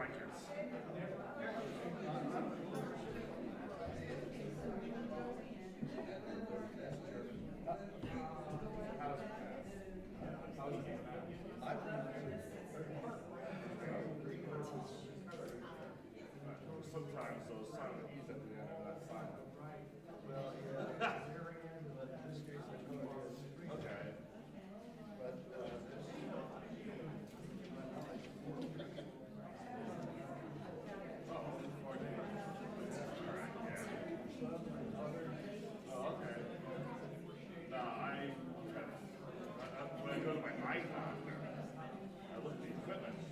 blankets. Sometimes those silent E's at the end of that silent. Well, yeah, but in this case, I know it is. Okay. But, Oh, 4 days. All right, yeah. Oh, okay. No, when I go to my eye doctor, I look at the equipment.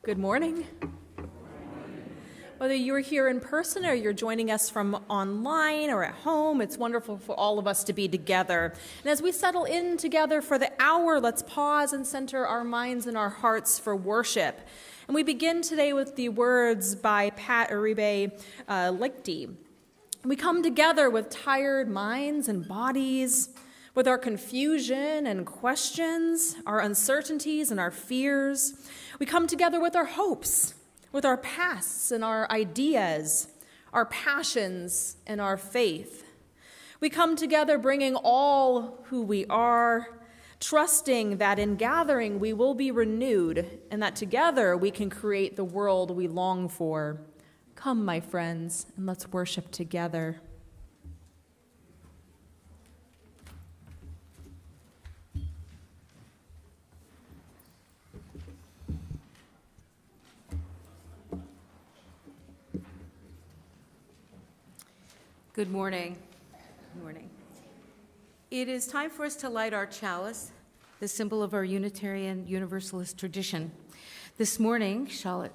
Good morning. Whether you're here in person or you're joining us from online or at home, it's wonderful for all of us to be together. And as we settle in together for the hour, let's pause and center our minds and our hearts for worship. And we begin today with the words by Pat Uribe Lichty. We come together with tired minds and bodies, with our confusion and questions, our uncertainties and our fears. We come together with our hopes, with our pasts and our ideas, our passions and our faith. We come together bringing all who we are, trusting that in gathering we will be renewed and that together we can create the world we long for. Come, my friends, and let's worship together. Good morning. Good morning. It is time for us to light our chalice, the symbol of our Unitarian Universalist tradition. This morning, Charlotte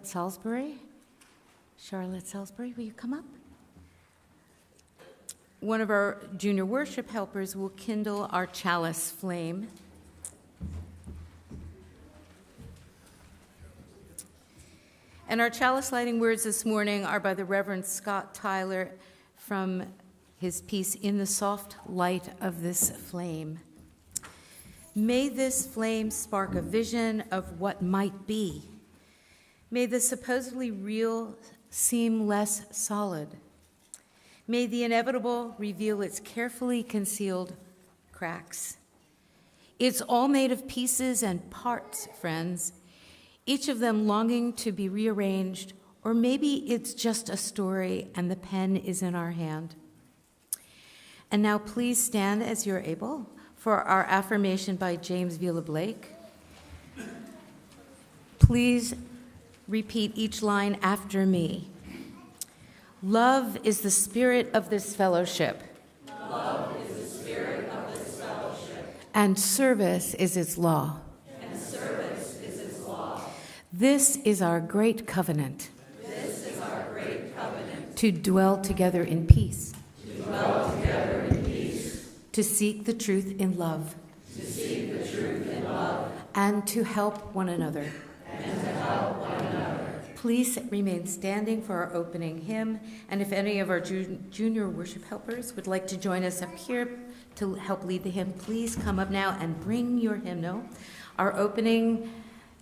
Salisbury, will you come up? One of our junior worship helpers will kindle our chalice flame. And our chalice lighting words this morning are by the Reverend Scott Tyler from his piece, In the Soft Light of This Flame. May this flame spark a vision of what might be. May the supposedly real seem less solid. May the inevitable reveal its carefully concealed cracks. It's all made of pieces and parts, friends, each of them longing to be rearranged, or maybe it's just a story and the pen is in our hand. And now please stand as you're able for our affirmation by James Vila Blake. Please repeat each line after me. Love is the spirit of this fellowship. Love is the spirit of this fellowship. And service is its law. And service is its law. This is our great covenant. This is our great covenant. To dwell together in peace. To dwell together in peace. To seek the truth in love. To seek the truth in love. And to help one another. And to help one another. Please remain standing for our opening hymn, and if any of our junior worship helpers would like to join us up here to help lead the hymn, please come up now and bring your hymnal. Our opening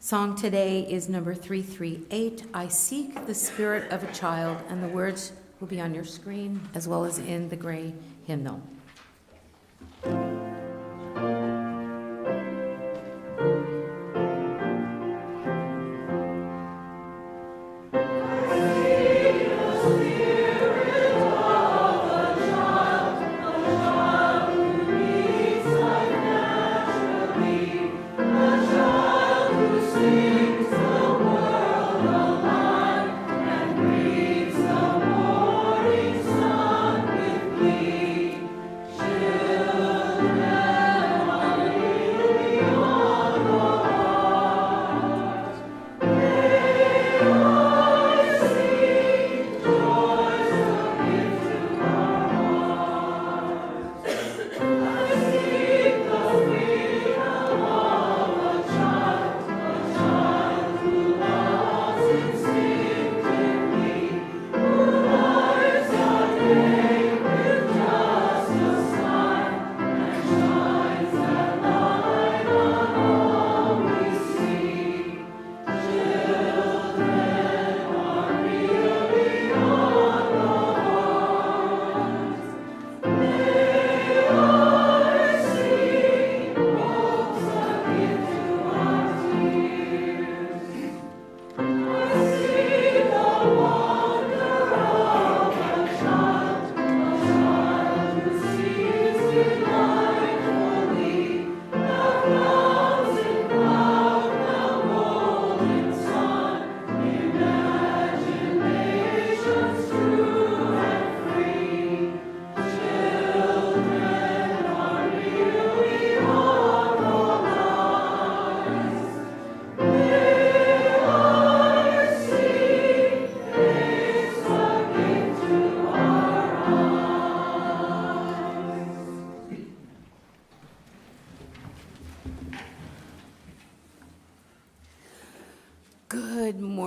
song today is number 338, I Seek the Spirit of a Child, and the words will be on your screen as well as in the gray hymnal.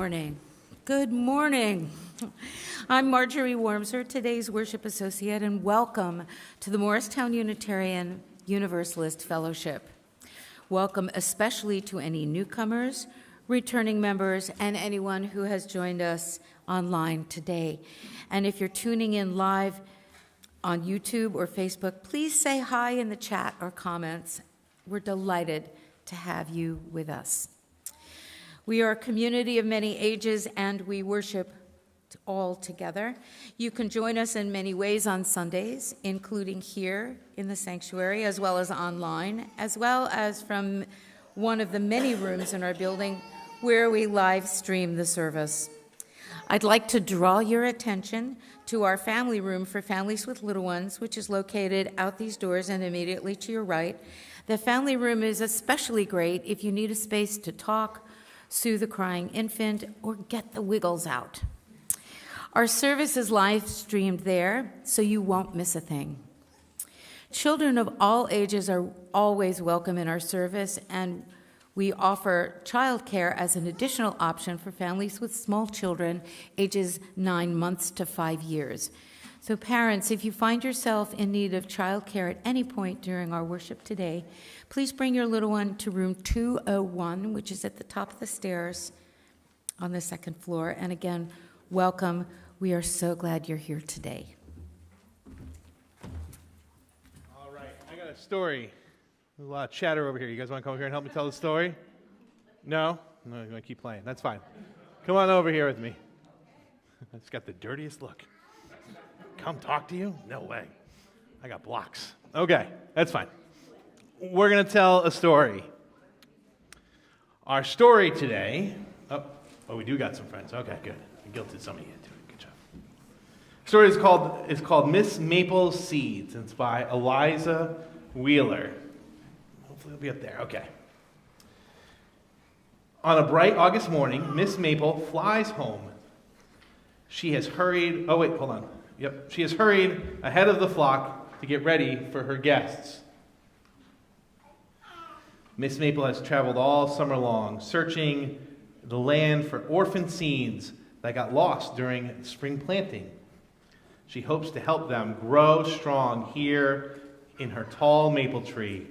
morning. Good morning. I'm Marjorie Wormser, today's worship associate, and welcome to the Morristown Unitarian Universalist Fellowship. Welcome especially to any newcomers, returning members, and anyone who has joined us online today. And if you're tuning in live on YouTube or Facebook, please say hi in the chat or comments. We're delighted to have you with us. We are a community of many ages, and we worship all together. You can join us in many ways on Sundays, including here in the sanctuary, as well as online, as well as from one of the many rooms in our building where we live stream the service. I'd like to draw your attention to our family room for families with little ones, which is located out these doors and immediately to your right. The family room is especially great if you need a space to talk, soothe a crying infant, or get the wiggles out. Our service is live streamed there, so you won't miss a thing. Children of all ages are always welcome in our service, and we offer childcare as an additional option for families with small children, ages 9 months to 5 years. So parents, if you find yourself in need of childcare at any point during our worship today, please bring your little one to room 201, which is at the top of the stairs on the second floor. And again, welcome. We are so glad you're here today. All right, I got a story. There's a lot of chatter over here. You guys want to come over here and help me tell the story? No? No, you're going to keep playing. That's fine. Come on over here with me. It's got the dirtiest look. Come talk to you? No way. I got blocks. Okay, that's fine. We're going to tell a story. Our story today... Oh, we do got some friends. Okay, good. I guilted some of you into it. Good job. The story is called Miss Maple's Seeds. It's by Eliza Wheeler. Hopefully it'll be up there. Okay. On a bright August morning, Miss Maple flies home. She has hurried... Oh, wait, hold on. Yep. She has hurried ahead of the flock to get ready for her guests. Miss Maple has traveled all summer long, searching the land for orphan seeds that got lost during spring planting. She hopes to help them grow strong here in her tall maple tree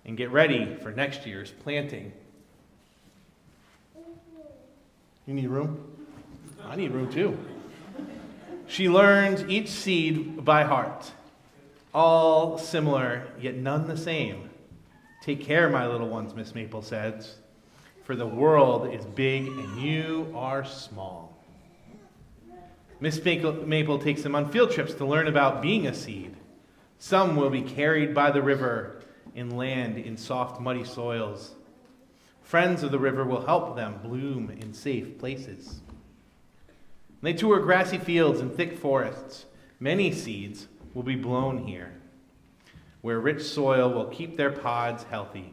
and get ready for next year's planting. You need room? I need room too. She learns each seed by heart, all similar, yet none the same. Take care, my little ones, Miss Maple says, for the world is big and you are small. Miss Maple takes them on field trips to learn about being a seed. Some will be carried by the river and land in soft, muddy soils. Friends of the river will help them bloom in safe places. They tour grassy fields and thick forests. Many seeds will be blown here, where rich soil will keep their pods healthy,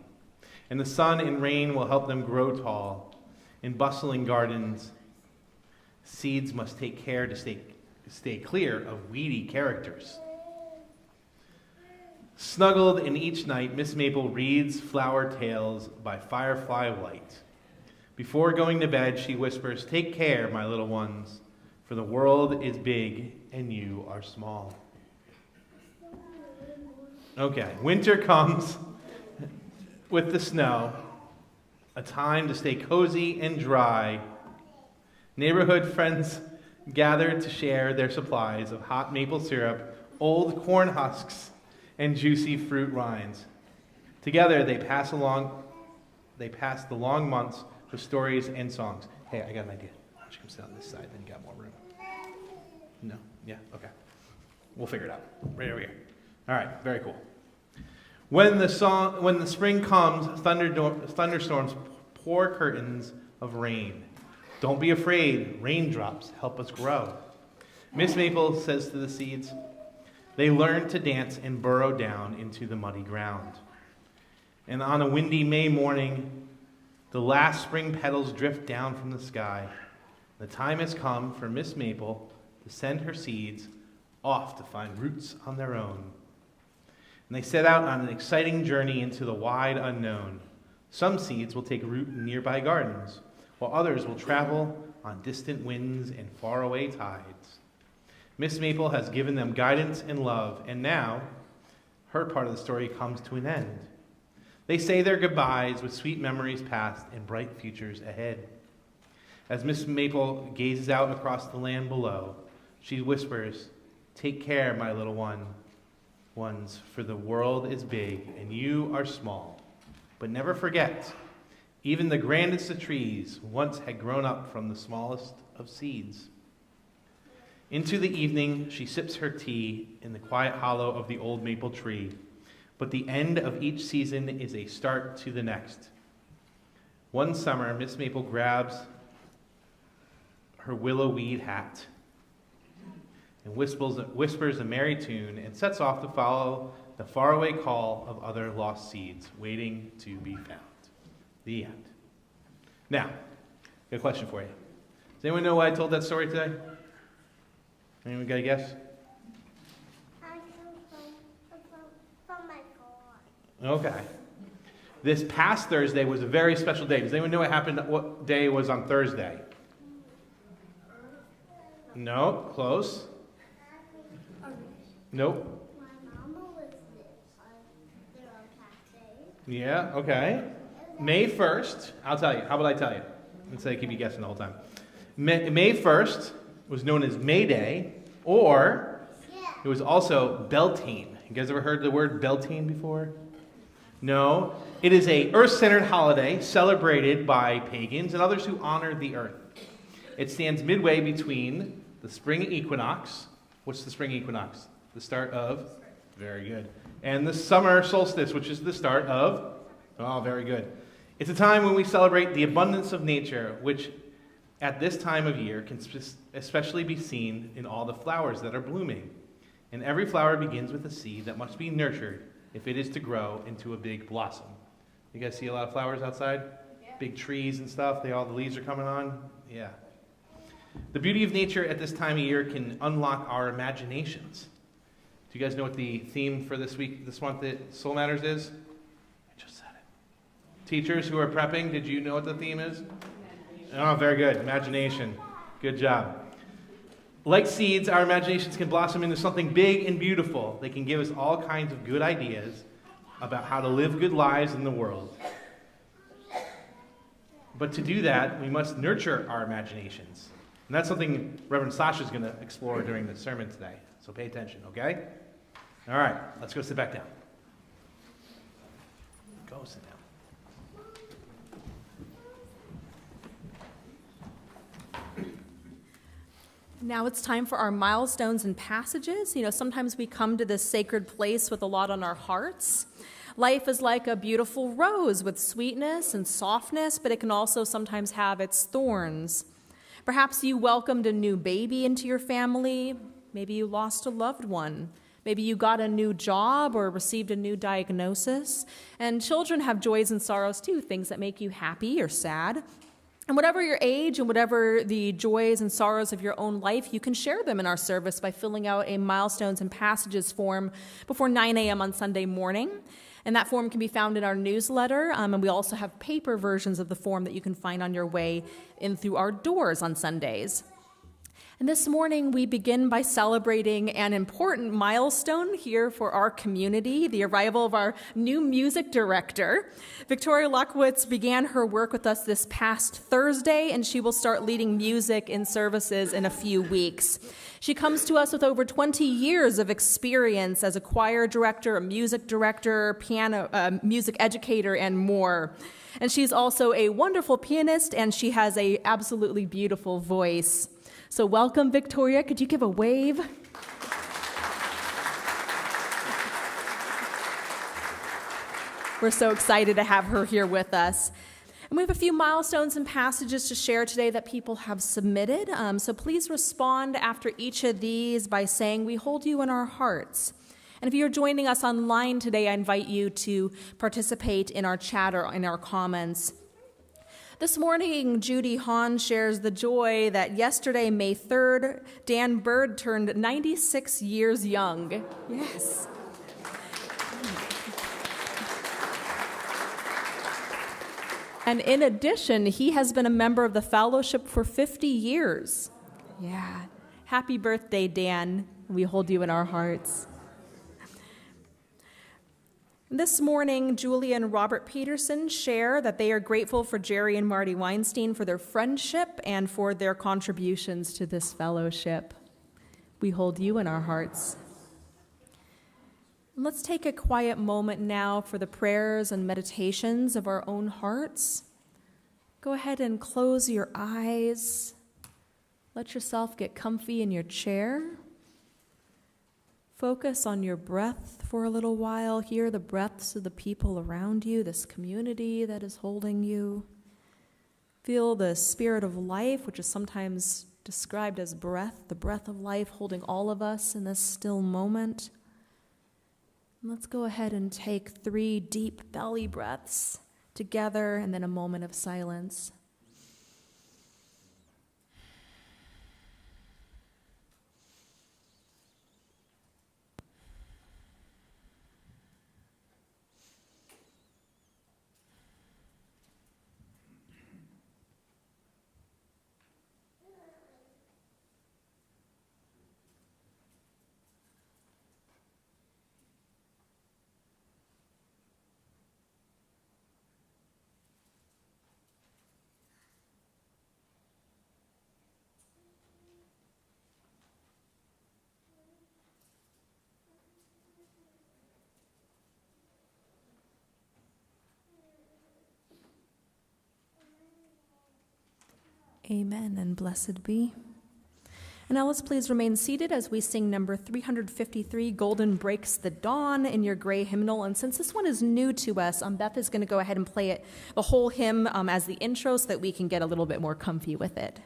and the sun and rain will help them grow tall. In bustling gardens, seeds must take care to stay clear of weedy characters. Snuggled in each night, Miss Maple reads flower tales by firefly light. Before going to bed, she whispers, "Take care, my little ones, for the world is big and you are small." Okay, winter comes with the snow, a time to stay cozy and dry. Neighborhood friends gather to share their supplies of hot maple syrup, old corn husks, and juicy fruit rinds. Together they pass the long months with stories and songs. Hey, I got an idea. Why don't you come sit on this side, then you got more room. No? Yeah? Okay. We'll figure it out. Right over here. All right, very cool. When the spring comes, thunderstorms pour curtains of rain. Don't be afraid. Raindrops help us grow. Miss Maple says to the seeds, they learn to dance and burrow down into the muddy ground. And on a windy May morning, the last spring petals drift down from the sky. The time has come for Miss Maple to send her seeds off to find roots on their own. And they set out on an exciting journey into the wide unknown. Some seeds will take root in nearby gardens, while others will travel on distant winds and faraway tides. Miss Maple has given them guidance and love, and now her part of the story comes to an end. They say their goodbyes with sweet memories past and bright futures ahead. As Miss Maple gazes out across the land below, she whispers, "Take care, my little ones, for the world is big and you are small. But never forget, even the grandest of trees once had grown up from the smallest of seeds." Into the evening, she sips her tea in the quiet hollow of the old maple tree. But the end of each season is a start to the next. One summer, Miss Maple grabs her willow weed hat and whispers a merry tune and sets off to follow the faraway call of other lost seeds waiting to be found. The end. Now, got a question for you. Does anyone know why I told that story today? Anyone got a guess? I come from my God. Okay. This past Thursday was a very special day. Does anyone know what day was on Thursday? No, close. Nope. My mama was there on Saturday. Yeah, okay. May 1st, I'll tell you. How about I tell you? Instead of keep you guessing the whole time. May 1st was known as May Day, or it was also Beltane. You guys ever heard the word Beltane before? No. It is a earth-centered holiday celebrated by pagans and others who honor the earth. It stands midway between the spring equinox. What's the spring equinox? The start of? Very good. And the summer solstice, which is the start of? Oh, very good. It's a time when we celebrate the abundance of nature, which at this time of year can especially be seen in all the flowers that are blooming. And every flower begins with a seed that must be nurtured if it is to grow into a big blossom. You guys see a lot of flowers outside? Yeah. Big trees and stuff. All the leaves are coming on. Yeah. The beauty of nature at this time of year can unlock our imaginations. Do you guys know what the theme for this month at Soul Matters is? I just said it. Teachers who are prepping, did you know what the theme is? Oh, very good. Imagination. Good job. Like seeds, our imaginations can blossom into something big and beautiful. They can give us all kinds of good ideas about how to live good lives in the world. But to do that, we must nurture our imaginations. And that's something Reverend Sasha is going to explore during the sermon today. So pay attention, okay? All right, let's go sit back down. Go sit down. Now it's time for our milestones and passages. Sometimes we come to this sacred place with a lot on our hearts. Life is like a beautiful rose with sweetness and softness, but it can also sometimes have its thorns. Perhaps you welcomed a new baby into your family. Maybe you lost a loved one. Maybe you got a new job or received a new diagnosis. And children have joys and sorrows too, things that make you happy or sad. And whatever your age and whatever the joys and sorrows of your own life, you can share them in our service by filling out a milestones and passages form before 9 a.m. on Sunday morning. And that form can be found in our newsletter. And we also have paper versions of the form that you can find on your way in through our doors on Sundays. And this morning, we begin by celebrating an important milestone here for our community, the arrival of our new music director. Victoria Luckwitz began her work with us this past Thursday, and she will start leading music in services in a few weeks. She comes to us with over 20 years of experience as a choir director, a music director, piano, music educator, and more. And she's also a wonderful pianist, and she has an absolutely beautiful voice. So welcome, Victoria. Could you give a wave? We're so excited to have her here with us. And we have a few milestones and passages to share today that people have submitted. So please respond after each of these by saying, "We hold you in our hearts." And if you're joining us online today, I invite you to participate in our chat or in our comments. This morning, Judy Hahn shares the joy that yesterday, May 3rd, Dan Bird turned 96 years young. Yes. And in addition, he has been a member of the fellowship for 50 years. Yeah. Happy birthday, Dan. We hold you in our hearts. This morning, Julia and Robert Peterson share that they are grateful for Jerry and Marty Weinstein for their friendship and for their contributions to this fellowship. We hold you in our hearts. Let's take a quiet moment now for the prayers and meditations of our own hearts. Go ahead and close your eyes. Let yourself get comfy in your chair. Focus on your breath for a little while. Hear the breaths of the people around you, this community that is holding you. Feel the spirit of life, which is sometimes described as breath, the breath of life holding all of us in this still moment. Let's go ahead and take 3 deep belly breaths together and then a moment of silence. Amen and blessed be. And now let's please remain seated as we sing number 353, Golden Breaks the Dawn, in your gray hymnal. And since this one is new to us, Beth is going to go ahead and play it, the whole hymn as the intro so that we can get a little bit more comfy with it.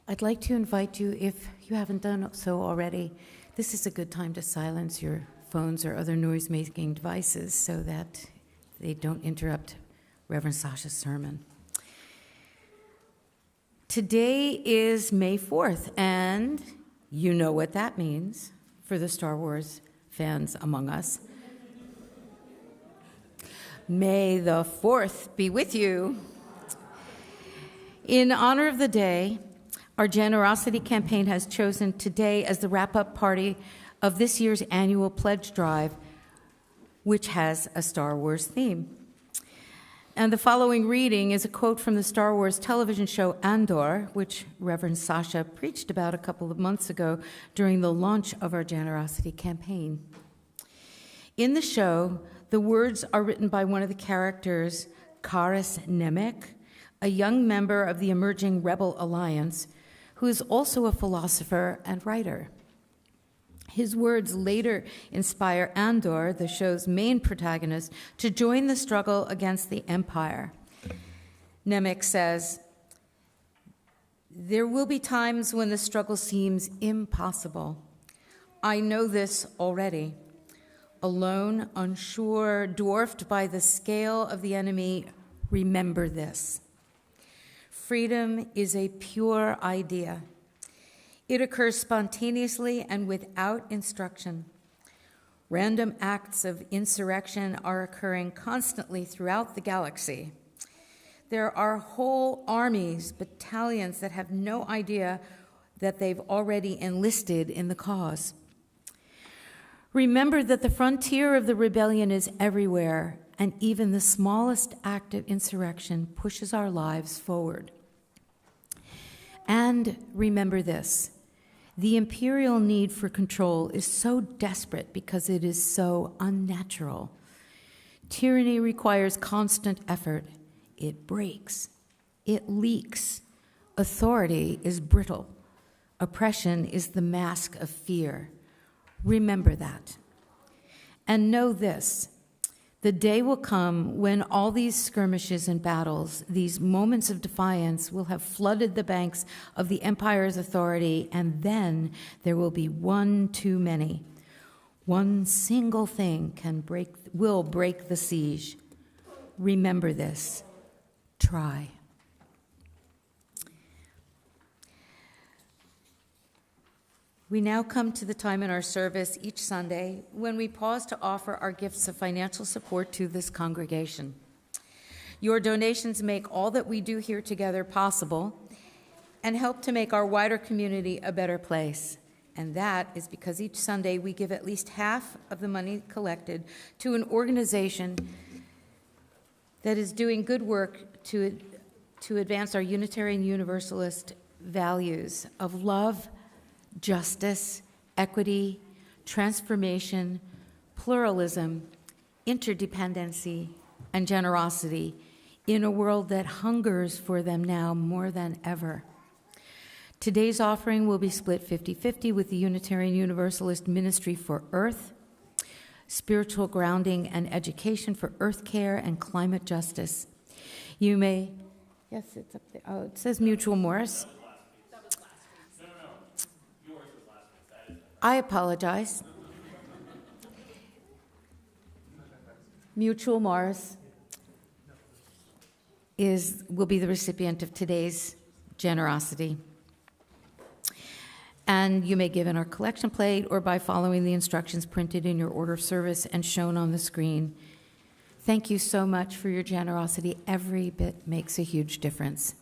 I'd like to invite you, if you haven't done so already, this is a good time to silence your phones or other noise-making devices so that they don't interrupt Reverend Sasha's sermon. Today is May 4th, and you know what that means for the Star Wars fans among us. May the 4th be with you. In honor of the day, our generosity campaign has chosen today as the wrap-up party of this year's annual pledge drive, which has a Star Wars theme. And the following reading is a quote from the Star Wars television show Andor, which Reverend Sasha preached about a couple of months ago during the launch of our generosity campaign. In the show, the words are written by one of the characters, Karis Nemec, a young member of the emerging Rebel Alliance, who is also a philosopher and writer. His words later inspire Andor, the show's main protagonist, to join the struggle against the Empire. Nemec says, "There will be times when the struggle seems impossible. I know this already. Alone, unsure, dwarfed by the scale of the enemy, remember this. Freedom is a pure idea. It occurs spontaneously and without instruction. Random acts of insurrection are occurring constantly throughout the galaxy. There are whole armies, battalions that have no idea that they've already enlisted in the cause. Remember that the frontier of the rebellion is everywhere, and even the smallest act of insurrection pushes our lives forward. And remember this. The imperial need for control is so desperate because it is so unnatural. Tyranny requires constant effort. It breaks. It leaks. Authority is brittle. Oppression is the mask of fear. Remember that. And know this. The day will come when all these skirmishes and battles, these moments of defiance, will have flooded the banks of the Empire's authority, and then there will be one too many. One single thing will break the siege. Remember this. Try. We now come to the time in our service each Sunday when we pause to offer our gifts of financial support to this congregation. Your donations make all that we do here together possible and help to make our wider community a better place. And that is because each Sunday we give at least half of the money collected to an organization that is doing good work to advance our Unitarian Universalist values of love, justice, equity, transformation, pluralism, interdependency, and generosity in a world that hungers for them now more than ever. Today's offering will be split 50-50 with the Unitarian Universalist Ministry for Earth, spiritual grounding and education for earth care and climate justice. You may, yes, it's up there. Oh, it says Mutual Morris. I apologize. Mutual Morris will be the recipient of today's generosity. And you may give in our collection plate or by following the instructions printed in your order of service and shown on the screen. Thank you so much for your generosity. Every bit makes a huge difference.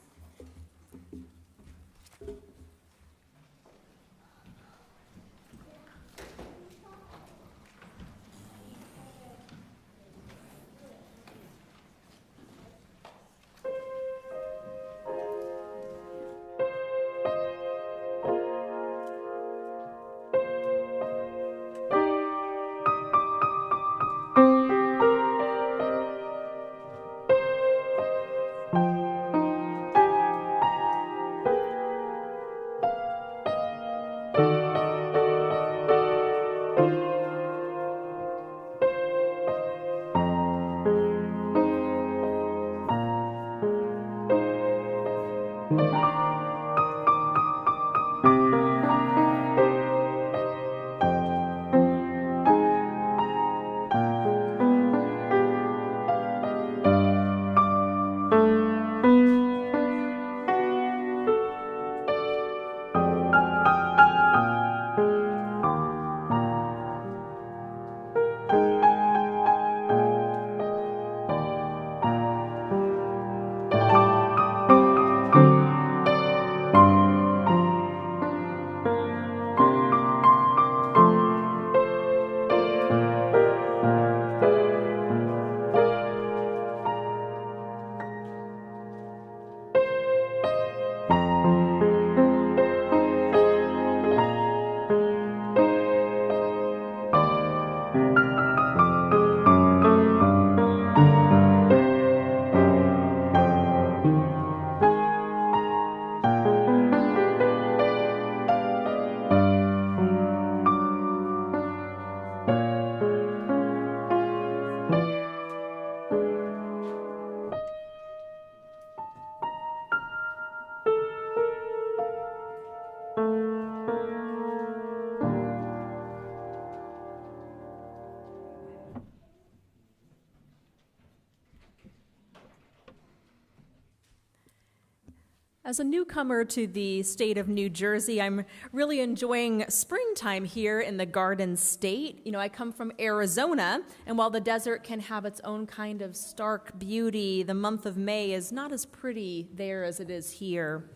As a newcomer to the state of New Jersey, I'm really enjoying springtime here in the Garden State. I come from Arizona, and while the desert can have its own kind of stark beauty, the month of May is not as pretty there as it is here.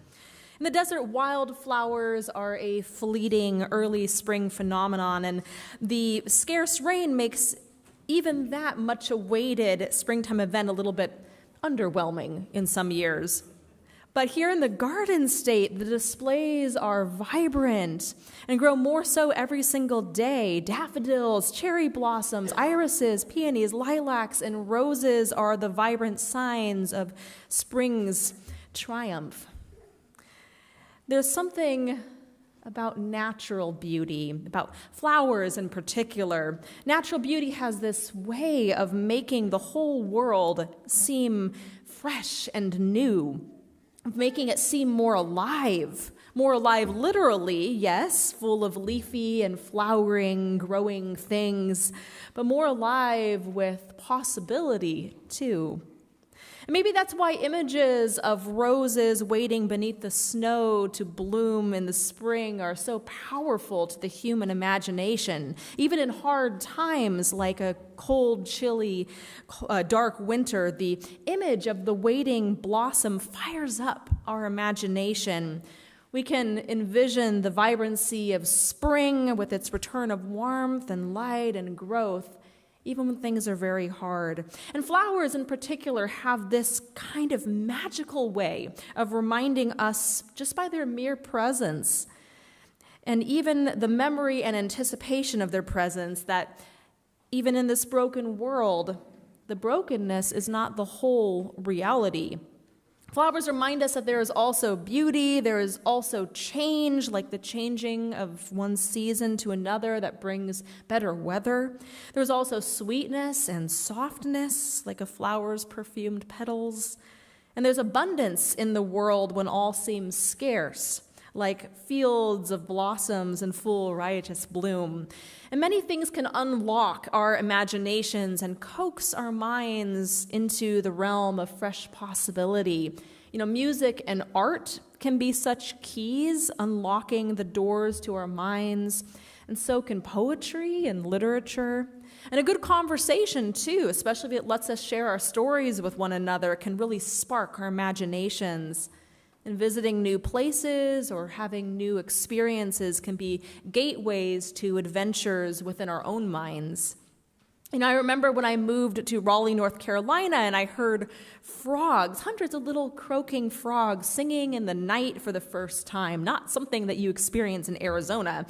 In the desert, wildflowers are a fleeting early spring phenomenon, and the scarce rain makes even that much awaited springtime event a little bit underwhelming in some years. But here in the Garden State, the displays are vibrant and grow more so every single day. Daffodils, cherry blossoms, irises, peonies, lilacs, and roses are the vibrant signs of spring's triumph. There's something about natural beauty, about flowers in particular. Natural beauty has this way of making the whole world seem fresh and new, of making it seem more alive literally, yes, full of leafy and flowering, growing things, but more alive with possibility too. And maybe that's why images of roses waiting beneath the snow to bloom in the spring are so powerful to the human imagination. Even in hard times like a cold, chilly, dark winter, the image of the waiting blossom fires up our imagination. We can envision the vibrancy of spring with its return of warmth and light and growth, even when things are very hard. And flowers in particular have this kind of magical way of reminding us, just by their mere presence, and even the memory and anticipation of their presence, that even in this broken world, the brokenness is not the whole reality. Flowers remind us that there is also beauty, there is also change, like the changing of one season to another that brings better weather. There's also sweetness and softness, like a flower's perfumed petals. And there's abundance in the world when all seems scarce, like fields of blossoms in full riotous bloom. And many things can unlock our imaginations and coax our minds into the realm of fresh possibility. Music and art can be such keys, unlocking the doors to our minds, and so can poetry and literature. And a good conversation, too, especially if it lets us share our stories with one another, can really spark our imaginations. And visiting new places or having new experiences can be gateways to adventures within our own minds. I remember when I moved to Raleigh, North Carolina, and I heard frogs, hundreds of little croaking frogs singing in the night for the first time, not something that you experience in Arizona.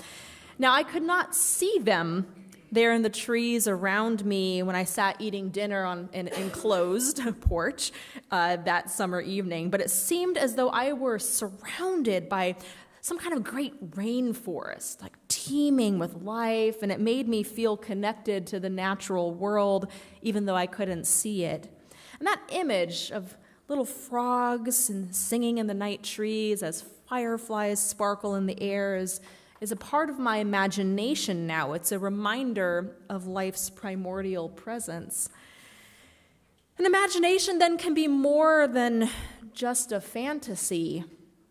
Now, I could not see them there in the trees around me when I sat eating dinner on an enclosed porch that summer evening, but it seemed as though I were surrounded by some kind of great rainforest, like teeming with life, and it made me feel connected to the natural world, even though I couldn't see it. And that image of little frogs and singing in the night trees as fireflies sparkle in the air is a part of my imagination now. It's a reminder of life's primordial presence. And imagination then can be more than just a fantasy.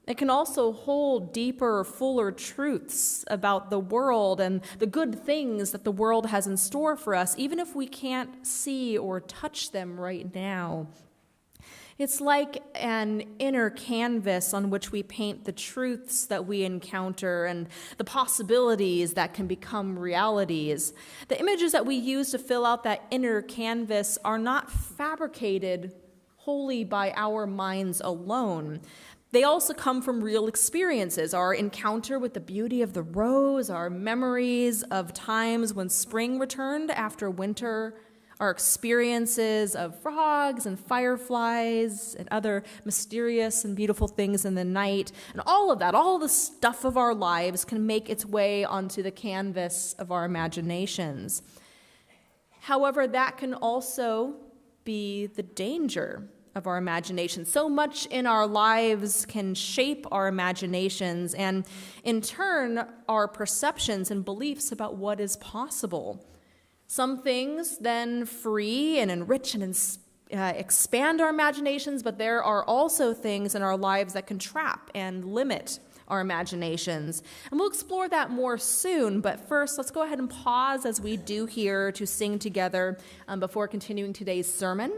It can also hold deeper, fuller truths about the world and the good things that the world has in store for us, even if we can't see or touch them right now. It's like an inner canvas on which we paint the truths that we encounter and the possibilities that can become realities. The images that we use to fill out that inner canvas are not fabricated wholly by our minds alone. They also come from real experiences, our encounter with the beauty of the rose, our memories of times when spring returned after winter, our experiences of frogs and fireflies and other mysterious and beautiful things in the night. And all of that, all the stuff of our lives can make its way onto the canvas of our imaginations. However, that can also be the danger of our imagination. So much in our lives can shape our imaginations and, in turn, our perceptions and beliefs about what is possible. Some things then free and enrich and expand our imaginations, but there are also things in our lives that can trap and limit our imaginations. And we'll explore that more soon, but first let's go ahead and pause as we do here to sing together before continuing today's sermon.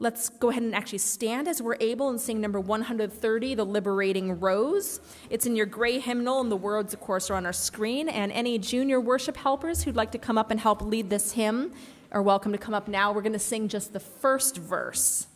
Let's go ahead and actually stand as we're able and sing number 130, The Liberating Rose. It's in your gray hymnal, and the words, of course, are on our screen. And any junior worship helpers who'd like to come up and help lead this hymn are welcome to come up now. We're going to sing just the first verse.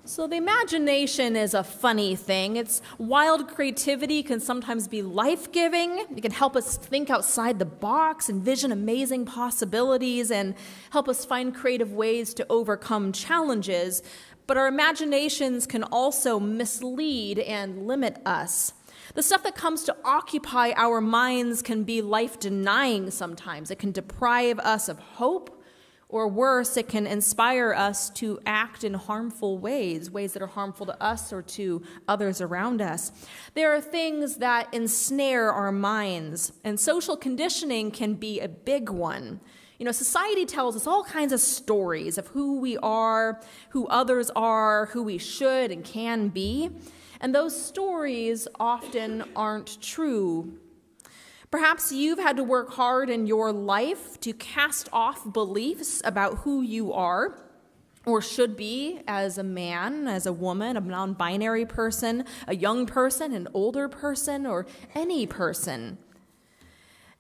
So the imagination is a funny thing. Its wild creativity can sometimes be life-giving. It can help us think outside the box, envision amazing possibilities, and help us find creative ways to overcome challenges. But our imaginations can also mislead and limit us. The stuff that comes to occupy our minds can be life-denying sometimes. It can deprive us of hope. Or worse, it can inspire us to act in harmful ways that are harmful to us or to others around us. There are things that ensnare our minds, and social conditioning can be a big one. You know, society tells us all kinds of stories of who we are, who others are, who we should and can be, and those stories often aren't true. Perhaps you've had to work hard in your life to cast off beliefs about who you are or should be as a man, as a woman, a non-binary person, a young person, an older person, or any person.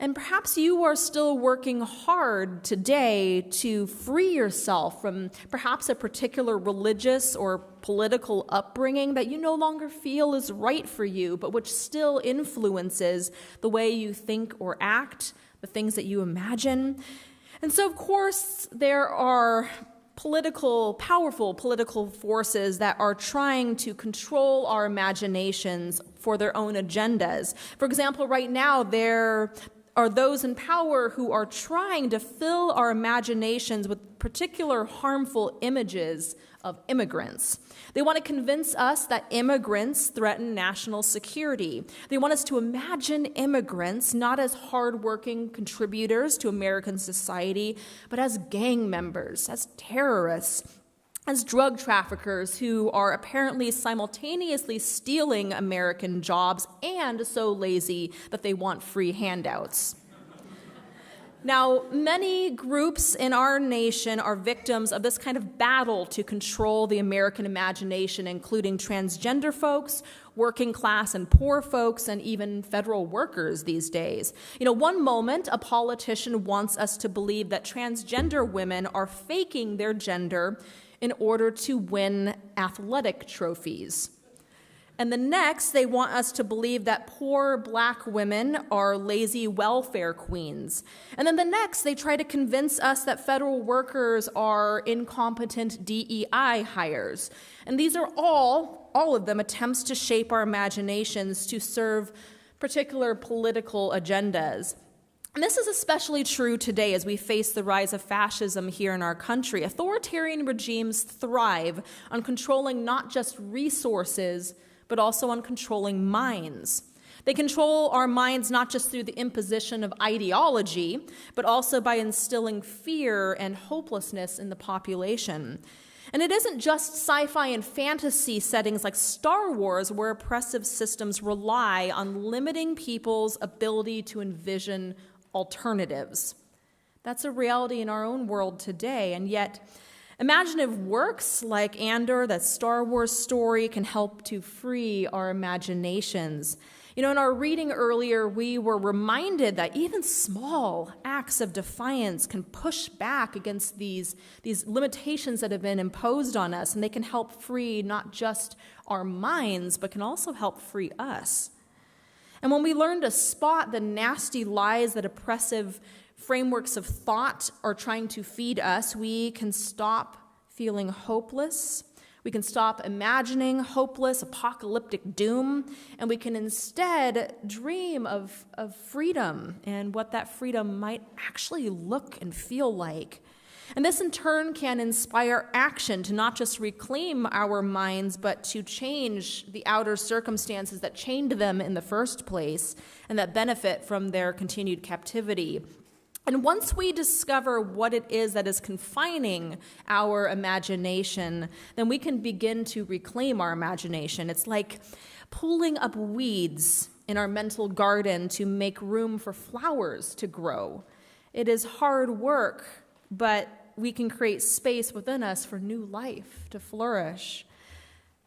And perhaps you are still working hard today to free yourself from perhaps a particular religious or political upbringing that you no longer feel is right for you, but which still influences the way you think or act, the things that you imagine. And so, of course, there are powerful political forces that are trying to control our imaginations for their own agendas. For example, right now, there are those in power who are trying to fill our imaginations with particular harmful images of immigrants. They want to convince us that immigrants threaten national security. They want us to imagine immigrants not as hardworking contributors to American society, but as gang members, as terrorists, as drug traffickers who are apparently simultaneously stealing American jobs and so lazy that they want free handouts. Now, many groups in our nation are victims of this kind of battle to control the American imagination, including transgender folks, working class and poor folks, and even federal workers these days. You know, one moment a politician wants us to believe that transgender women are faking their gender in order to win athletic trophies. And the next, they want us to believe that poor black women are lazy welfare queens. And then the next, they try to convince us that federal workers are incompetent DEI hires. And these are all of them attempts to shape our imaginations to serve particular political agendas. And this is especially true today as we face the rise of fascism here in our country. Authoritarian regimes thrive on controlling not just resources, but also on controlling minds. They control our minds not just through the imposition of ideology, but also by instilling fear and hopelessness in the population. And it isn't just sci-fi and fantasy settings like Star Wars where oppressive systems rely on limiting people's ability to envision alternatives. That's a reality in our own world today, and yet imaginative works like Andor, that Star Wars story, can help to free our imaginations. You know, in our reading earlier, we were reminded that even small acts of defiance can push back against these limitations that have been imposed on us, and they can help free not just our minds, but can also help free us. And when we learn to spot the nasty lies that oppressive frameworks of thought are trying to feed us, we can stop feeling hopeless. We can stop imagining hopeless, apocalyptic doom, and we can instead dream of freedom and what that freedom might actually look and feel like. And this in turn can inspire action to not just reclaim our minds, but to change the outer circumstances that chained them in the first place and that benefit from their continued captivity. And once we discover what it is that is confining our imagination, then we can begin to reclaim our imagination. It's like pulling up weeds in our mental garden to make room for flowers to grow. It is hard work, but we can create space within us for new life to flourish.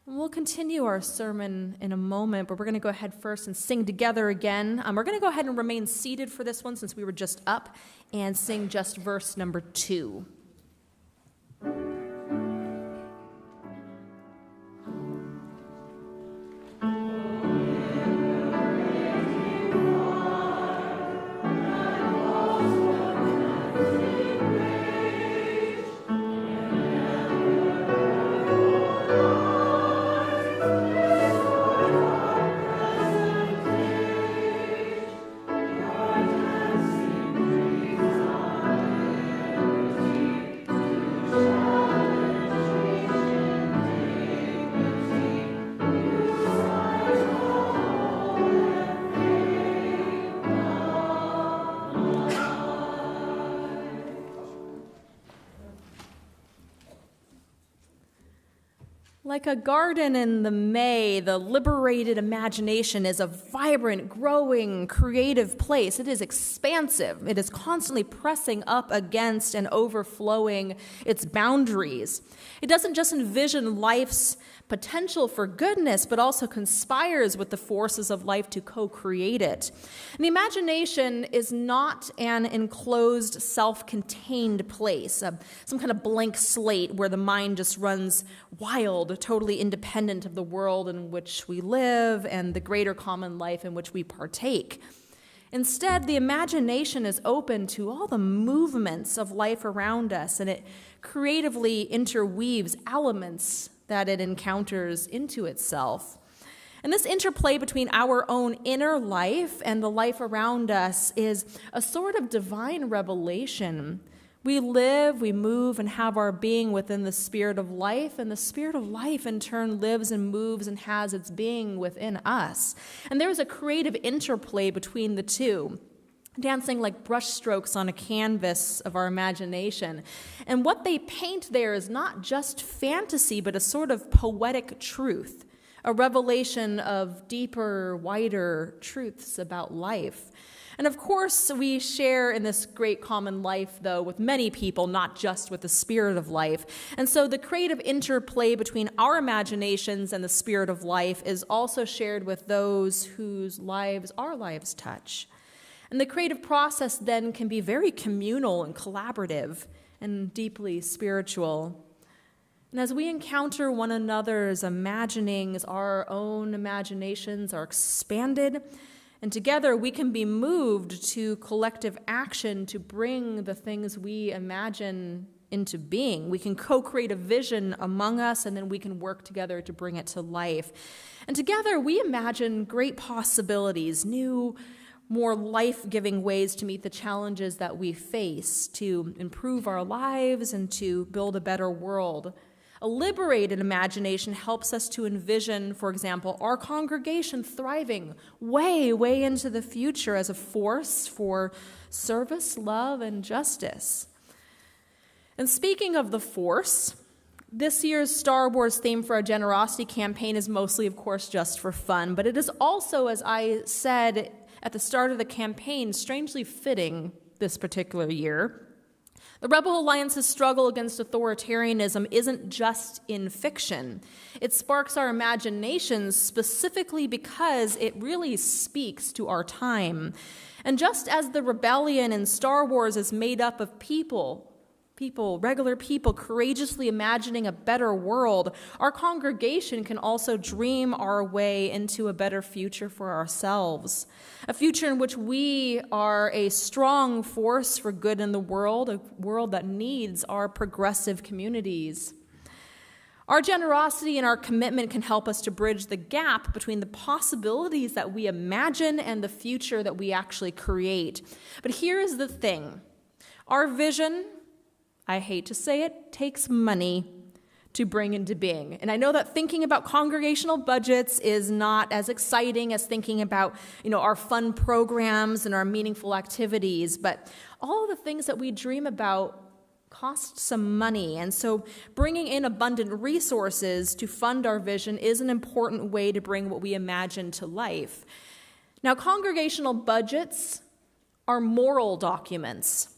And we'll continue our sermon in a moment, but we're going to go ahead first and sing together again. We're going to go ahead and remain seated for this one since we were just up and sing just verse number 2. Like a garden in the May, the liberated imagination is a vibrant, growing, creative place. It is expansive. It is constantly pressing up against and overflowing its boundaries. It doesn't just envision life's potential for goodness, but also conspires with the forces of life to co-create it. And the imagination is not an enclosed, self-contained place, some kind of blank slate where the mind just runs wild, totally independent of the world in which we live and the greater common life in which we partake. Instead, the imagination is open to all the movements of life around us, and it creatively interweaves elements that it encounters into itself. And this interplay between our own inner life and the life around us is a sort of divine revelation. We live, we move, and have our being within the spirit of life, and the spirit of life in turn lives and moves and has its being within us. And there is a creative interplay between the two, dancing like brushstrokes on a canvas of our imagination. And what they paint there is not just fantasy, but a sort of poetic truth, a revelation of deeper, wider truths about life. And of course, we share in this great common life, though, with many people, not just with the spirit of life. And so the creative interplay between our imaginations and the spirit of life is also shared with those whose lives our lives touch. And the creative process then can be very communal and collaborative and deeply spiritual. And as we encounter one another's imaginings, our own imaginations are expanded, and together we can be moved to collective action to bring the things we imagine into being. We can co-create a vision among us, and then we can work together to bring it to life. And together we imagine great possibilities, new, more life-giving ways to meet the challenges that we face, to improve our lives and to build a better world. A liberated imagination helps us to envision, for example, our congregation thriving way, way into the future as a force for service, love, and justice. And speaking of the force, this year's Star Wars theme for our generosity campaign is mostly, of course, just for fun, but it is also, as I said at the start of the campaign, strangely fitting this particular year. The Rebel Alliance's struggle against authoritarianism isn't just in fiction. It sparks our imaginations specifically because it really speaks to our time. And just as the rebellion in Star Wars is made up of regular people courageously imagining a better world, our congregation can also dream our way into a better future for ourselves. A future in which we are a strong force for good in the world, a world that needs our progressive communities. Our generosity and our commitment can help us to bridge the gap between the possibilities that we imagine and the future that we actually create. But here is the thing. Our vision, I hate to say it, takes money to bring into being. And I know that thinking about congregational budgets is not as exciting as thinking about, our fun programs and our meaningful activities, but all of the things that we dream about cost some money. And so bringing in abundant resources to fund our vision is an important way to bring what we imagine to life. Now, congregational budgets are moral documents.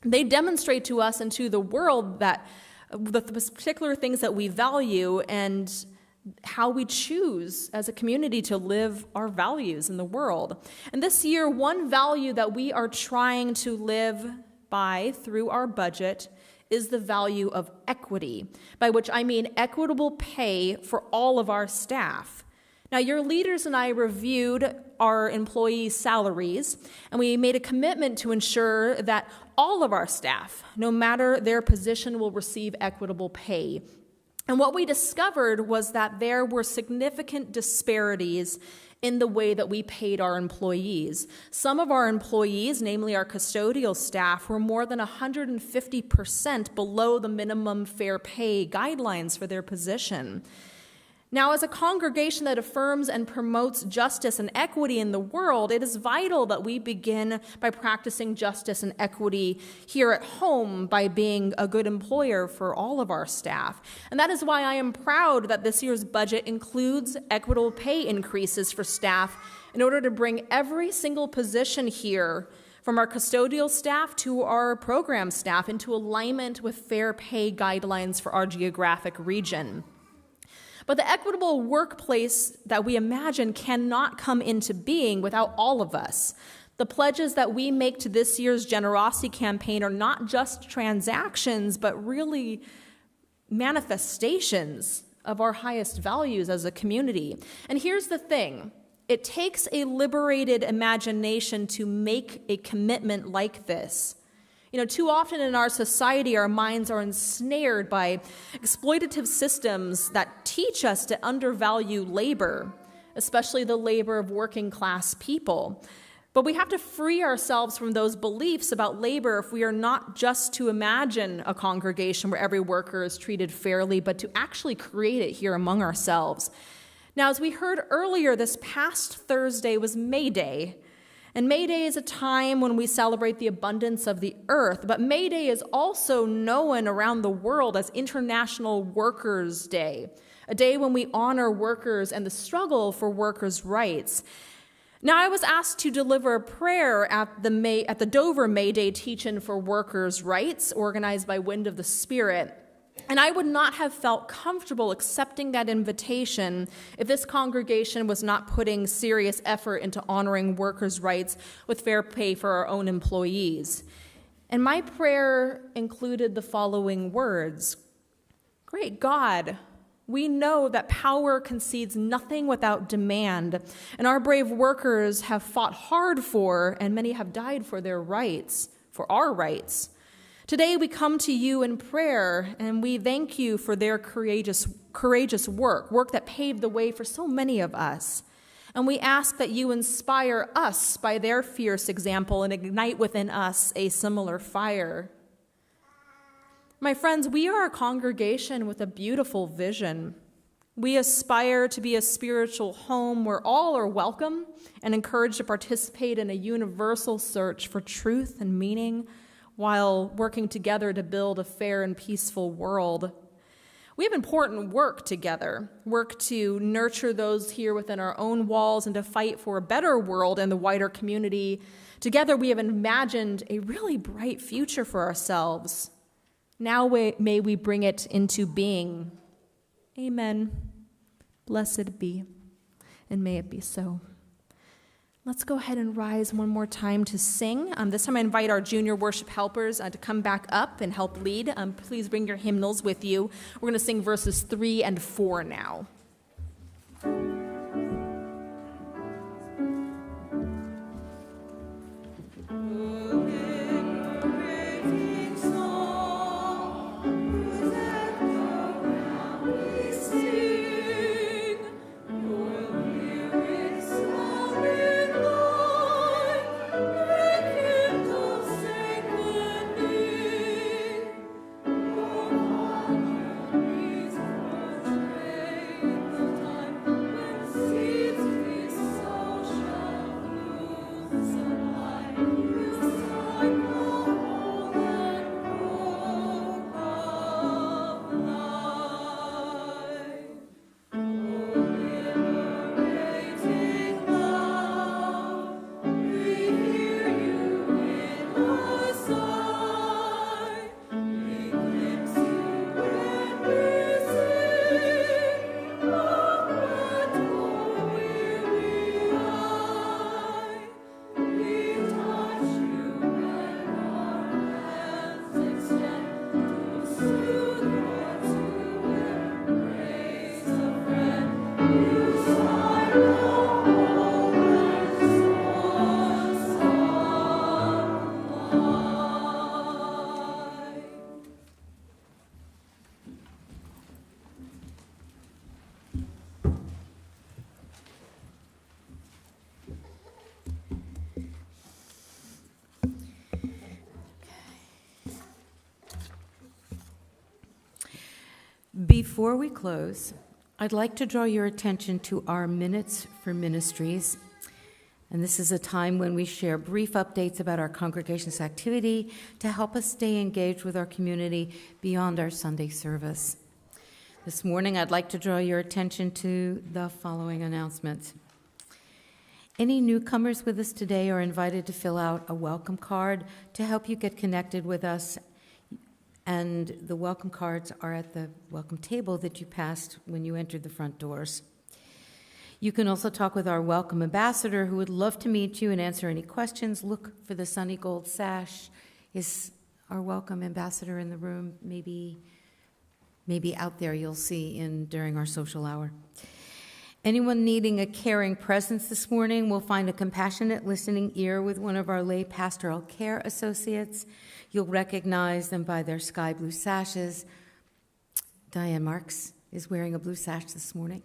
They demonstrate to us and to the world that the particular things that we value and how we choose as a community to live our values in the world. And this year, one value that we are trying to live by through our budget is the value of equity, by which I mean equitable pay for all of our staff. Now, your leaders and I reviewed our employees' salaries, and we made a commitment to ensure that all of our staff, no matter their position, will receive equitable pay. And what we discovered was that there were significant disparities in the way that we paid our employees. Some of our employees, namely our custodial staff, were more than 150% below the minimum fair pay guidelines for their position. Now, as a congregation that affirms and promotes justice and equity in the world, it is vital that we begin by practicing justice and equity here at home by being a good employer for all of our staff. And that is why I am proud that this year's budget includes equitable pay increases for staff in order to bring every single position here, from our custodial staff to our program staff, into alignment with fair pay guidelines for our geographic region. But the equitable workplace that we imagine cannot come into being without all of us. The pledges that we make to this year's generosity campaign are not just transactions, but really manifestations of our highest values as a community. And here's the thing. It takes a liberated imagination to make a commitment like this. Too often in our society, our minds are ensnared by exploitative systems that teach us to undervalue labor, especially the labor of working class people. But we have to free ourselves from those beliefs about labor if we are not just to imagine a congregation where every worker is treated fairly, but to actually create it here among ourselves. Now, as we heard earlier, this past Thursday was May Day. And May Day is a time when we celebrate the abundance of the earth, but May Day is also known around the world as International Workers' Day, a day when we honor workers and the struggle for workers' rights. Now, I was asked to deliver a prayer at the Dover May Day Teach-In for Workers' Rights, organized by Wind of the Spirit. And I would not have felt comfortable accepting that invitation if this congregation was not putting serious effort into honoring workers' rights with fair pay for our own employees. And my prayer included the following words: Great God, we know that power concedes nothing without demand, and our brave workers have fought hard for, and many have died for their rights, for our rights. Today we come to you in prayer, and we thank you for their courageous work that paved the way for so many of us. And we ask that you inspire us by their fierce example and ignite within us a similar fire. My friends, we are a congregation with a beautiful vision. We aspire to be a spiritual home where all are welcome and encouraged to participate in a universal search for truth and meaning, while working together to build a fair and peaceful world. We have important work together, work to nurture those here within our own walls and to fight for a better world and the wider community. Together, we have imagined a really bright future for ourselves. Now may we bring it into being. Amen. Blessed be, and may it be so. Let's go ahead and rise one more time to sing. This time I invite our junior worship helpers to come back up and help lead. Please bring your hymnals with you. We're going to sing verses 3 and 4 now. Before we close, I'd like to draw your attention to our Minutes for Ministries. And this is a time when we share brief updates about our congregation's activity to help us stay engaged with our community beyond our Sunday service. This morning, I'd like to draw your attention to the following announcements. Any newcomers with us today are invited to fill out a welcome card to help you get connected with us. And the welcome cards are at the welcome table that you passed when you entered the front doors. You can also talk with our welcome ambassador who would love to meet you and answer any questions. Look for the sunny gold sash. Is our welcome ambassador in the room? Maybe out there you'll see during our social hour. Anyone needing a caring presence this morning will find a compassionate listening ear with one of our lay pastoral care associates. You'll recognize them by their sky blue sashes. Diane Marks is wearing a blue sash this morning.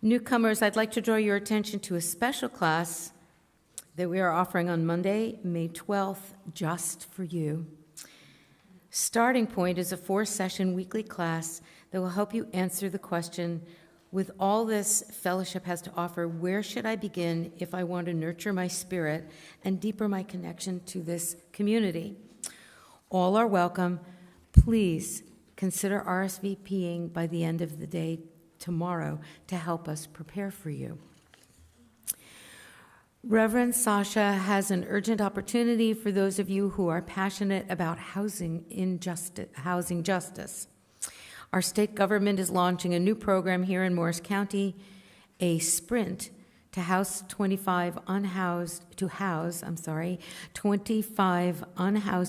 Newcomers, I'd like to draw your attention to a special class that we are offering on Monday, May 12th, just for you. Starting Point is a 4-session weekly class that will help you answer the question, with all this fellowship has to offer, where should I begin if I want to nurture my spirit and deepen my connection to this community? All are welcome. Please consider RSVPing by the end of the day tomorrow to help us prepare for you. Reverend Sasha has an urgent opportunity for those of you who are passionate about housing justice. Our state government is launching a new program here in Morris County, a sprint to house 25 unhoused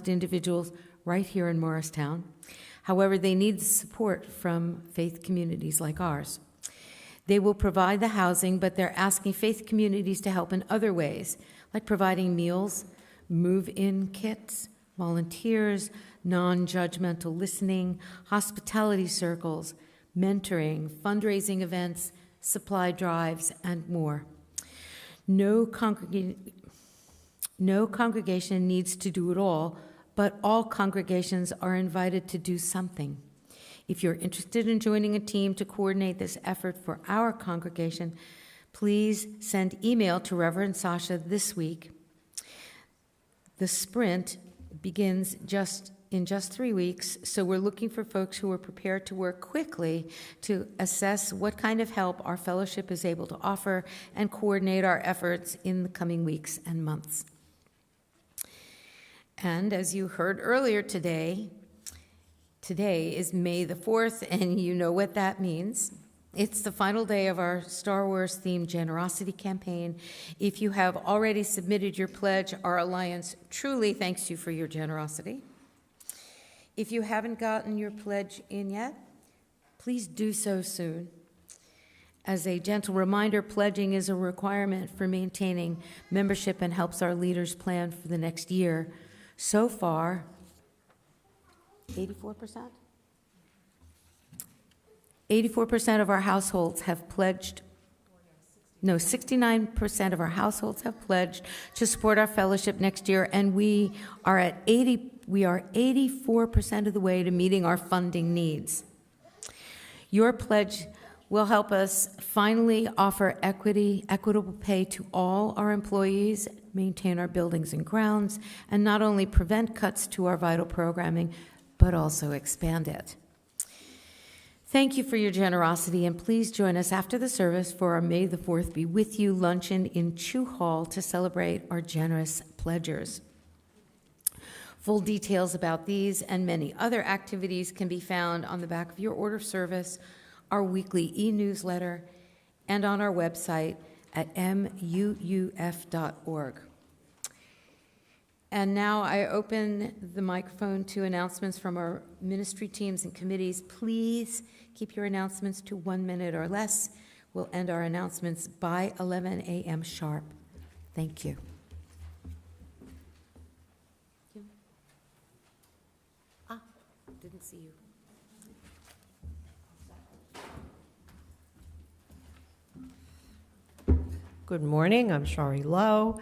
individuals right here in Morristown. However, they need support from faith communities like ours. They will provide the housing, but they're asking faith communities to help in other ways, like providing meals, move-in kits, volunteers, non-judgmental listening, hospitality circles, mentoring, fundraising events, supply drives, and more. No congregation needs to do it all, but all congregations are invited to do something. If you're interested in joining a team to coordinate this effort for our congregation, please send email to Reverend Sasha this week. The sprint begins just in just 3 weeks, so we're looking for folks who are prepared to work quickly to assess what kind of help our fellowship is able to offer and coordinate our efforts in the coming weeks and months. And as you heard earlier today is May the 4th, and you know what that means. It's the final day of our Star Wars-themed generosity campaign. If you have already submitted your pledge, our Alliance truly thanks you for your generosity. If you haven't gotten your pledge in yet, please do so soon. As a gentle reminder, pledging is a requirement for maintaining membership and helps our leaders plan for the next year. So far, 84%? 84% of our households have pledged. No, 69% of our households have pledged to support our fellowship next year, and we are 84% of the way to meeting our funding needs. Your pledge will help us finally offer equitable pay to all our employees, maintain our buildings and grounds, and not only prevent cuts to our vital programming, but also expand it. Thank you for your generosity, and please join us after the service for our May the 4th Be With You luncheon in Chew Hall to celebrate our generous pledgers. Full details about these and many other activities can be found on the back of your order of service, our weekly e-newsletter, and on our website at muuf.org. And now I open the microphone to announcements from our ministry teams and committees. Please keep your announcements to 1 minute or less. We'll end our announcements by 11 a.m. sharp. Thank you. Didn't see you. Good morning, I'm Shari Lowe,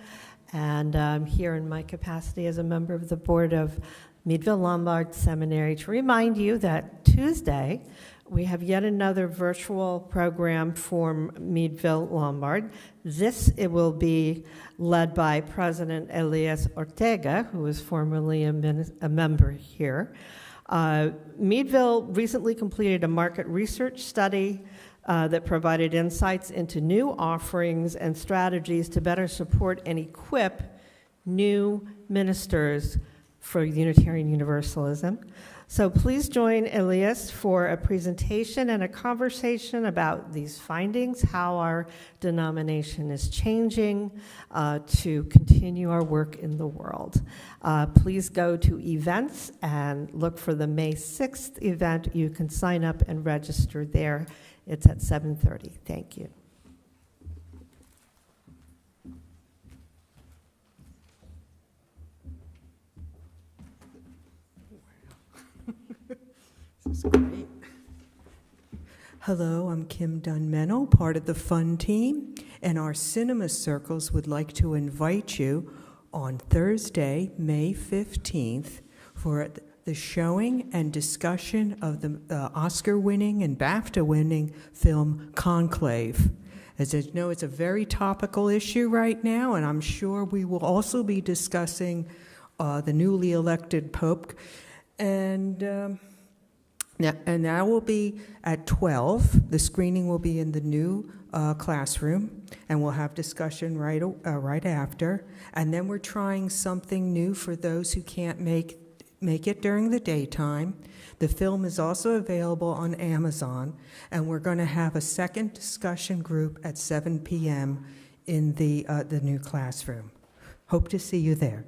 and I'm here in my capacity as a member of the board of Meadville Lombard Seminary to remind you that Tuesday we have yet another virtual program for Meadville Lombard. It will be led by President Elias Ortega, who was formerly a member here. Meadville recently completed a market research study that provided insights into new offerings and strategies to better support and equip new ministers for Unitarian Universalism. So please join Elias for a presentation and a conversation about these findings, how our denomination is changing to continue our work in the world. Please go to events and look for the May 6th event. You can sign up and register there. It's at 7:30. Thank you. This is great. Hello, I'm Kim Dunn-Mennel, part of the Fun Team, and our cinema circles would like to invite you on Thursday, May 15th, for the showing and discussion of the Oscar-winning and BAFTA-winning film Conclave. As you know, it's a very topical issue right now, and I'm sure we will also be discussing the newly elected Pope. And that will be at 12. The screening will be in the new classroom, and we'll have discussion right after. And then we're trying something new for those who can't make it during the daytime. The film is also available on Amazon, and we're going to have a second discussion group at 7 p.m. in the new classroom. Hope to see you there.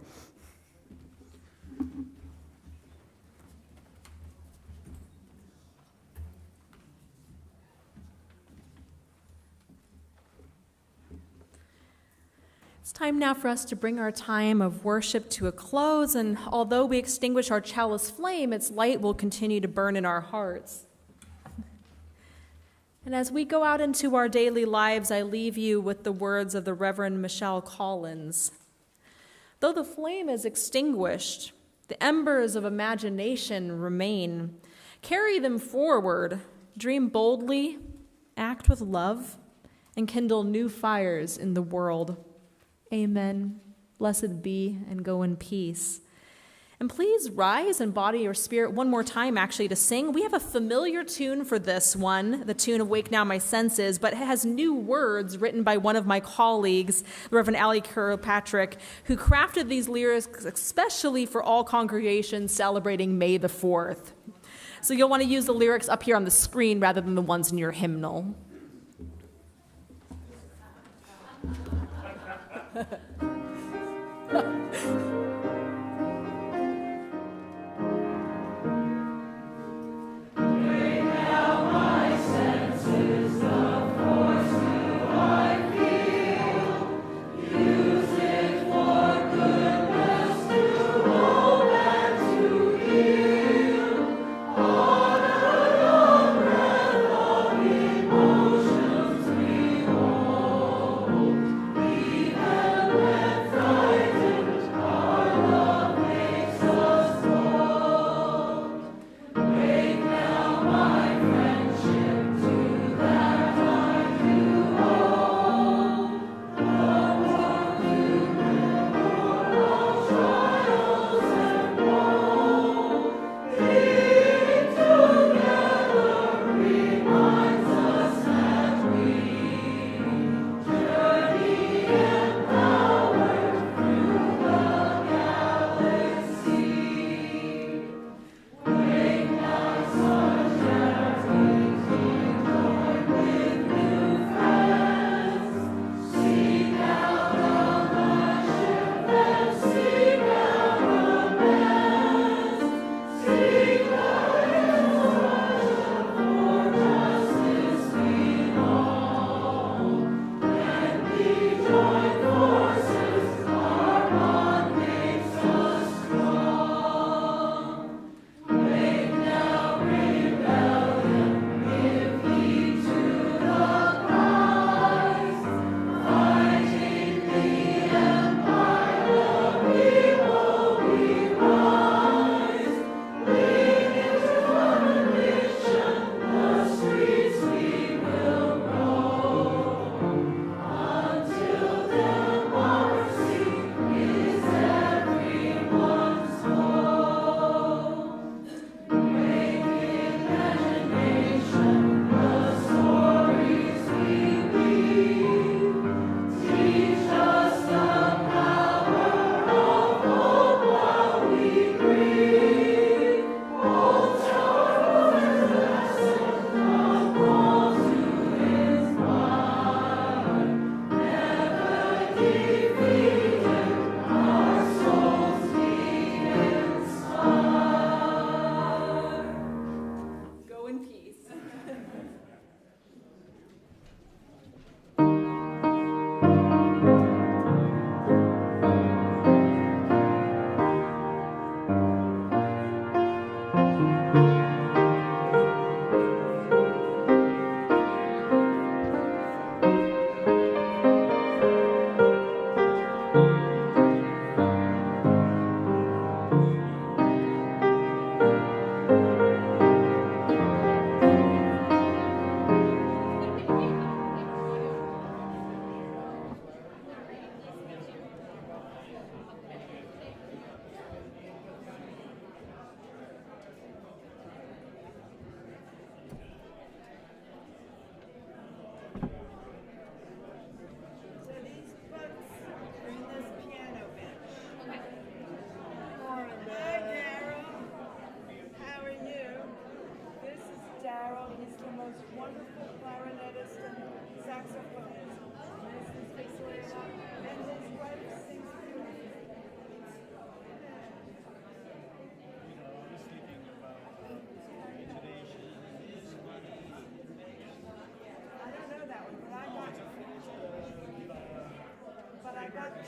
It's time now for us to bring our time of worship to a close, and although we extinguish our chalice flame, its light will continue to burn in our hearts. And as we go out into our daily lives, I leave you with the words of the Reverend Michelle Collins. Though the flame is extinguished, the embers of imagination remain. Carry them forward, dream boldly, act with love, and kindle new fires in the world. Amen. Blessed be, and go in peace. And please rise and body your spirit one more time, actually, to sing. We have a familiar tune for this one, the tune Awake Now My Senses, but it has new words written by one of my colleagues, the Reverend Allie Kirkpatrick, who crafted these lyrics especially for all congregations celebrating May the 4th. So you'll want to use the lyrics up here on the screen rather than the ones in your hymnal.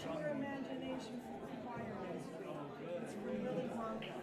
Pure Imagination for the choir next week. It's from Willy Wonka.